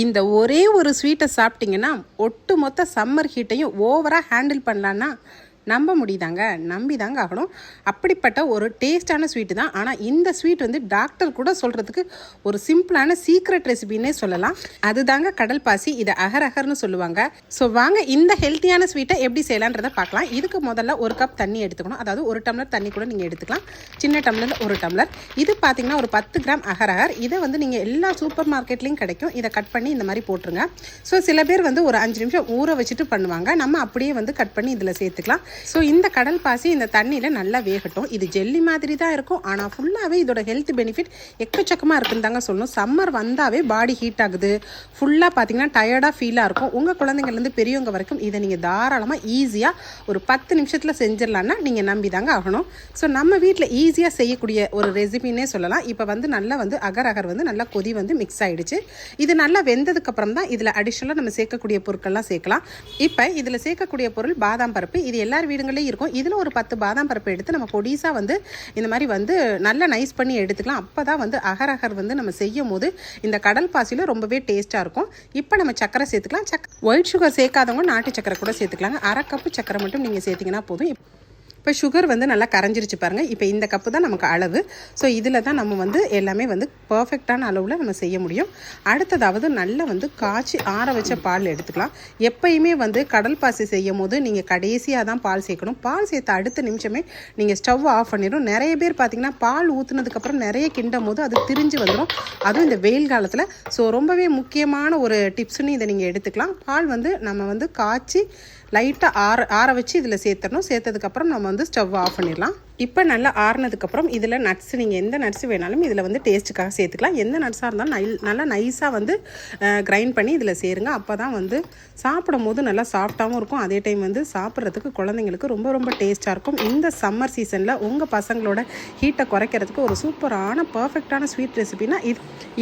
இந்த ஒரே ஒரு ஸ்வீட்டை சாப்பிட்டிங்கன்னா ஒட்டு மொத்த சம்மர் ஹீட்டையும் ஓவராக ஹேண்டில் பண்ணலான்னா நம்ப முடியுதாங்க, நம்பி தாங்க ஆகணும். அப்படிப்பட்ட ஒரு டேஸ்டான ஸ்வீட்டு தான். ஆனால் இந்த ஸ்வீட் வந்து டாக்டர் கூட சொல்கிறதுக்கு ஒரு சிம்பிளான சீக்ரெட் ரெசிபின்னே சொல்லலாம். அதுதாங்க கடல் பாசி. இதை அகர்னு சொல்லுவாங்க. ஸோ வாங்க இந்த ஹெல்த்தியான ஸ்வீட்டை எப்படி செய்யலான்றதை பார்க்கலாம். இதுக்கு முதல்ல ஒரு கப் தண்ணி எடுத்துக்கணும். அதாவது ஒரு டம்ளர் தண்ணி கூட நீங்கள் எடுத்துக்கலாம். சின்ன டம்ளரில் ஒரு டம்ளர். இது பார்த்தீங்கன்னா ஒரு 10 கிராம் அகர். இதை வந்து நீங்கள் எல்லா சூப்பர் மார்க்கெட்லேயும் கிடைக்கும். இதை கட் பண்ணி இந்த மாதிரி போட்டுருங்க. ஸோ சில பேர் வந்து ஒரு 5 நிமிஷம் ஊற வச்சுட்டு பண்ணுவாங்க. நம்ம அப்படியே வந்து கட் பண்ணி இதில் சேர்த்துக்கலாம். ஸோ இந்த கடல் பாசி இந்த தண்ணியில் நல்லா வேகட்டும். இது ஜெல்லி மாதிரி தான் இருக்கும். ஆனால் ஃபுல்லாகவே இதோட ஹெல்த் பெனிஃபிட் எக்கச்சக்கமாக இருக்குன்னு தாங்க சொல்லணும். சம்மர் வந்தாவே பாடி ஹீட் ஆகுது. ஃபுல்லாக பார்த்தீங்கன்னா டயர்டாக ஃபீலாக இருக்கும். உங்கள் குழந்தைங்கள்லேருந்து பெரியவங்க வரைக்கும் இதை நீங்கள் தாராளமாக ஈஸியாக ஒரு 10 நிமிஷத்தில் செஞ்சிடலான்னா நீங்கள் நம்பி தாங்க ஆகணும். ஸோ நம்ம வீட்டில் ஈஸியாக செய்யக்கூடிய ஒரு ரெசிபின்னே சொல்லலாம். இப்போ வந்து நல்லா வந்து அகர் வந்து நல்லா கொதி வந்து மிக்ஸ் ஆகிடுச்சு. இது நல்லா வெந்ததுக்கப்புறம் தான் இதில் அடிஷ்னலாக நம்ம சேர்க்கக்கூடிய பொருட்கள்லாம் சேர்க்கலாம். இப்போ இதில் சேர்க்கக்கூடிய பொருள் பாதாம் பருப்பு. இது எல்லார் வீடுங்களே இருக்கும். இதில் ஒரு 10 பாதாம் பருப்பு எடுத்து நம்ம பொடிசாக வந்து இந்த மாதிரி வந்து நல்லா நைஸ் பண்ணி எடுத்துக்கலாம். அப்போ தான் வந்து அகர் வந்து நம்ம செய்யும் போது இந்த கடல் பாசியில் ரொம்பவே டேஸ்ட்டாக இருக்கும். இப்போ நம்ம சக்கரை சேர்த்துக்கலாம். ஒயிட் சுகர் சேர்க்காதவங்க நாட்டு சக்கரை கூட சேர்த்துக்கலாங்க. 1/2 கப்பு சக்கரை மட்டும் நீங்கள் சேர்த்திங்கன்னா போதும். இப்போ சுகர் வந்து நல்லா கரைஞ்சிருச்சு பாருங்கள். இப்போ இந்த கப்பு தான் நமக்கு அளவு. ஸோ இதில் தான் நம்ம வந்து எல்லாமே வந்து பர்ஃபெக்டான அளவில் நம்ம செய்ய முடியும். அடுத்ததாவது நல்லா வந்து காய்ச்சி ஆற வச்ச பால் எடுத்துக்கலாம். எப்பயுமே வந்து கடல் பாசி செய்யும் போது நீங்கள் கடைசியாக தான் பால் சேர்க்கணும். பால் சேர்த்த அடுத்த நிமிஷமே நீங்கள் ஸ்டவ் ஆஃப் பண்ணிடும். நிறைய பேர் பார்த்திங்கன்னா பால் ஊற்றுனதுக்கப்புறம் நிறைய கிண்டும் போது அது திரிஞ்சு வந்துடும். அதுவும் இந்த வெயில் காலத்தில். ஸோ ரொம்பவே முக்கியமான ஒரு டிப்ஸ்னு இதை நீங்கள் எடுத்துக்கலாம். பால் வந்து நம்ம வந்து காய்ச்சி லைட்டாக ஆற வச்சு இதில் சேர்த்துடணும். சேர்த்ததுக்கப்புறம் நம்ம வந்து ஸ்டவ் ஆஃப் பண்ணிடலாம். இப்போ நல்லா ஆறுனதுக்கப்புறம் இதில் நட்ஸ், நீங்கள் எந்த நட்ஸ் வேணாலும் இதில் வந்து டேஸ்ட்டுக்காக சேர்த்துக்கலாம். எந்த நட்ஸாக இருந்தாலும் நல்லா நைஸாக வந்து கிரைண்ட் பண்ணி இதில் சேருங்க. அப்போ தான் வந்து சாப்பிடும் போது நல்லா சாஃப்டாகவும் இருக்கும். அதே டைம் வந்து சாப்பிட்றதுக்கு குழந்தைங்களுக்கு ரொம்ப ரொம்ப டேஸ்ட்டாக இருக்கும். இந்த சம்மர் சீசனில் உங்கள் பசங்களோட ஹீட்டை குறைக்கிறதுக்கு ஒரு சூப்பரான பர்ஃபெக்டான ஸ்வீட் ரெசிபினா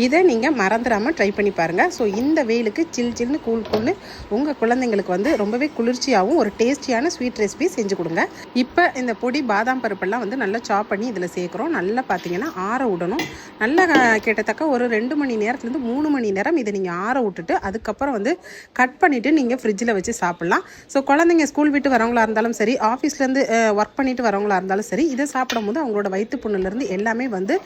இதை நீங்கள் மறந்துடாமல் ட்ரை பண்ணி பாருங்கள். ஸோ இந்த வெயிலுக்கு சில்லுன்னு கூல் உங்கள் குழந்தைங்களுக்கு வந்து ரொம்பவே குளிர்ச்சியாகவும் ஒரு டேஸ்டியான ஸ்வீட் ரெசிபி செஞ்சு கொடுங்க. இப்போ இந்த பொடி பாதாம் பருப்பு வந்து நல்லா சாப் பண்ணி இதில் சேர்க்குறோம். நல்லா பார்த்தீங்கன்னா ஆற விடணும். நல்லா கிட்டத்தக்க ஒரு 2 மணி நேரத்துலேருந்து 3 மணி நேரம் இதை நீங்கள் ஆற விட்டுட்டு அதுக்கப்புறம் வந்து கட் பண்ணிவிட்டு நீங்கள் ஃப்ரிட்ஜில் வச்சு சாப்பிட்லாம். ஸோ குழந்தைங்க ஸ்கூல் விட்டு வரவங்களா இருந்தாலும் சரி, ஆஃபீஸ்லேருந்து ஒர்க் பண்ணிட்டு வரவங்களா இருந்தாலும் சரி, இதை சாப்பிடும் போது அவங்களோட வயிற்று புண்ணுலேருந்து எல்லாமே வந்து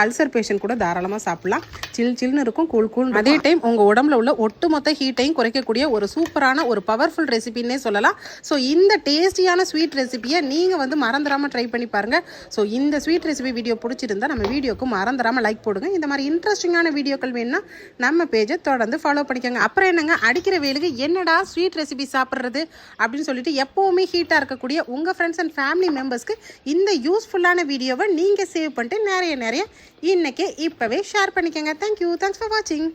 அல்சர் பேஷண்ட் கூட தாராளமாக சாப்பிட்லாம். சில்லுன்னு இருக்கும், கூல். அதே டைம் உங்கள் உடம்புல உள்ள ஒட்டுமொத்த ஹீட்டையும் குறைக்கக்கூடிய ஒரு சூப்பரான ஒரு பவர்ஃபுல் ரெசிபின்னே சொல்லலாம். ஸோ இந்த டேஸ்டியான ஸ்வீட் ரெசிபியை நீங்கள் வந்து மறந்துடாமல் ட்ரை பண்ணி பாருங்க. ஸோ இந்த ஸ்வீட் ரெசிபி வீடியோ பிடிச்சிருந்தா நம்ம வீடியோக்கு மறந்துடாமல் லைக் போடுங்க. இந்த மாதிரி இன்ட்ரெஸ்டிங்கான வீடியோக்கள் வேணும்னா நம்ம பேஜை தொடர்ந்து ஃபாலோ பண்ணிக்கோங்க. அப்புறம் என்னங்க, அடிக்கிற வேலுக்கு என்னடா ஸ்வீட் ரெசிபி சாப்பிட்றது அப்படின்னு சொல்லிட்டு எப்போவுமே ஹீட்டாக இருக்கக்கூடிய உங்கள் ஃப்ரெண்ட்ஸ் அண்ட் ஃபேமிலி மெம்பர்ஸ்க்கு இந்த யூஸ்ஃபுல்லான வீடியோவை நீங்கள் சேவ் பண்ணிட்டு நிறைய இன்னைக்கே இப்போவே ஷேர் பண்ணிக்கோங்க. தேங்க்ஸ் ஃபார் வாட்சிங்.